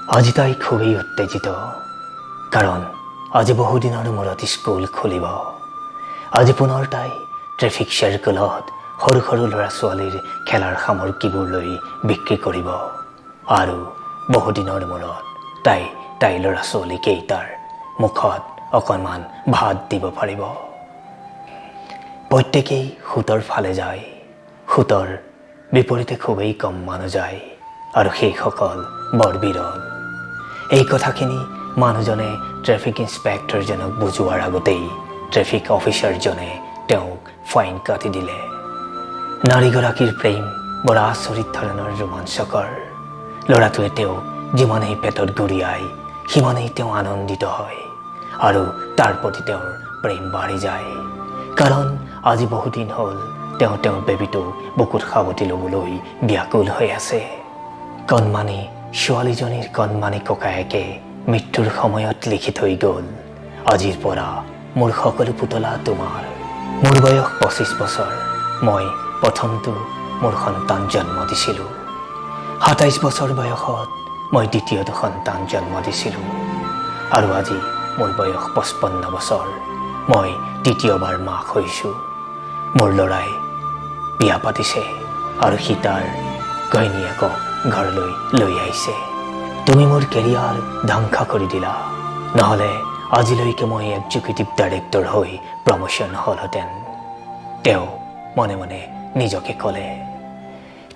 আজি তাই খুবেই উত্তেজিত, কাৰণ আজি বহুদিনৰ মূৰত স্কুল খুলিব। আজি পুনৰ তাই ট্ৰেফিক চাৰ্কলত সৰু সৰু ল'ৰা ছোৱালীৰ খেলাৰ সামগ্ৰীবোৰ লৈ বিক্ৰী কৰিব আৰু বহুদিনৰ মূৰত তাই ল'ৰা ছোৱালীকেইটাৰ মুখত অকণমান ভাত দিব পাৰিব। প্ৰত্যেকেই সুতৰ ফালে যায়, সুতৰ বিপৰীতে খুবেই কম মানুহ যায় আৰু সেইসকল বৰ বিৰল। এই কথাখিনি মানুহজনে ট্ৰেফিক ইন্সপেক্টৰজনক বুজোৱাৰ আগতেই ট্ৰেফিক অফিচাৰজনে তেওঁক ফাইন কাটি দিলে। নাৰীগৰাকীৰ প্ৰেম বৰ আচৰিত ধৰণৰ ৰোমাঞ্চকৰ। ল'ৰাটোৱে তেওঁক যিমানেই পেটত গুৰিয়াই সিমানেই তেওঁ আনন্দিত হয় আৰু তাৰ প্ৰতি তেওঁৰ প্ৰেম বাঢ়ি যায়, কাৰণ আজি বহুদিন হ'ল তেওঁৰ বেবীটোক বুকুত সাৱটি ল'বলৈ ব্যাকুল হৈ আছে। কণমানি ছোৱালীজনীৰ কণমানি ককায়েকে মৃত্যুৰ সময়ত লিখি থৈ গ'ল, আজিৰ পৰা মোৰ সকলো পুতলা তোমাৰ। মোৰ বয়স 25 বছৰ, মই প্ৰথমটো মোৰ সন্তান জন্ম দিছিলোঁ। 27 বছৰ বয়সত মই দ্বিতীয়টো সন্তান জন্ম দিছিলোঁ আৰু আজি মোৰ বয়স 55 বছৰ, মই তৃতীয়বাৰ মাক হৈছোঁ। মোৰ ল'ৰাই বিয়া পাতিছে আৰু সি তাৰ ঘৈণীয়েকক ঘৰলৈ লৈ আহিছে। তুমি মোৰ কেৰিয়াৰ ধ্বংস কৰি দিলা, নহ'লে আজিলৈকে মই এক্সিকিউটিভ ডাইৰেক্টৰ হৈ প্ৰমোশ্যন হ'লহেঁতেন, তেওঁ মনে মনে নিজকে ক'লে।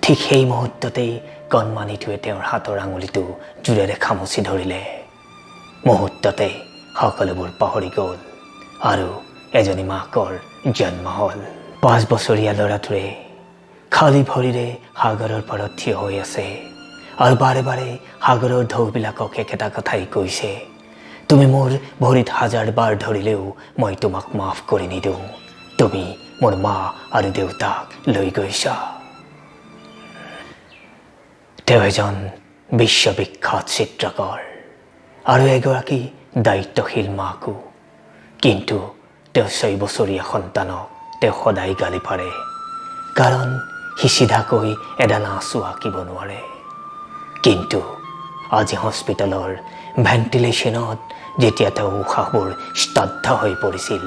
ঠিক সেই মুহূৰ্ততেই কণমানিটোৱে তেওঁৰ হাতৰ আঙুলিটো জোৰেৰে খামুচি ধৰিলে। মুহূৰ্ততে সকলোবোৰ পাহৰি গ'ল আৰু এজনী মাকৰ জন্ম হ'ল। 5 বছৰীয়া ল'ৰাটোৱে খালী ভৰিৰে সাগৰৰ পাৰত থিয় হৈ আছে আৰু বাৰে বাৰে সাগৰৰ ঢৌবিলাকক একেটা কথাই কৈছে, তুমি মোৰ ভৰিত 1000 বাৰ ধৰিলেও মই তোমাক মাফ কৰি নিদিওঁ, তুমি মোৰ মা আৰু দেউতাক লৈ গৈছা। তেওঁ এজন বিশ্ববিখ্যাত চিত্ৰকৰ আৰু এগৰাকী দায়িত্বশীল মাকো, কিন্তু তেওঁ 6 বছৰীয়া সন্তানক তেওঁ সদায় গালি পাৰে, কাৰণ সি চিধাকৈ এডাল আঁচু আঁকিব নোৱাৰে। কিন্তু আজি হস্পিটেলৰ ভেণ্টিলেশ্যনত যেতিয়া তেওঁ উশাহবোৰ স্তব্ধ হৈ পৰিছিল,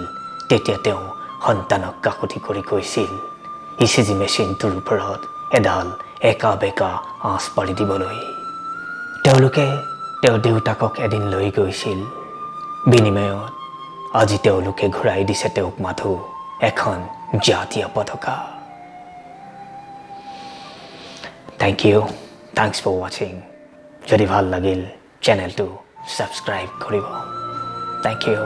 তেতিয়া তেওঁ সন্তানক কাকুতি কৰি কৈছিল ইচিজি মেচিনটোৰ ওপৰত এডাল একা বেকা আঁচ পাৰি দিবলৈ। তেওঁলোকে তেওঁৰ দেউতাকক এদিন লৈ গৈছিল, বিনিময়ত আজি তেওঁলোকে ঘূৰাই দিছে তেওঁক মাথো এখন জাতীয় পতাকা। Thanks for watching. যদি ভাল লাগিল চেনেলটো সাবস্ক্ৰাইব কৰিব। Thank you.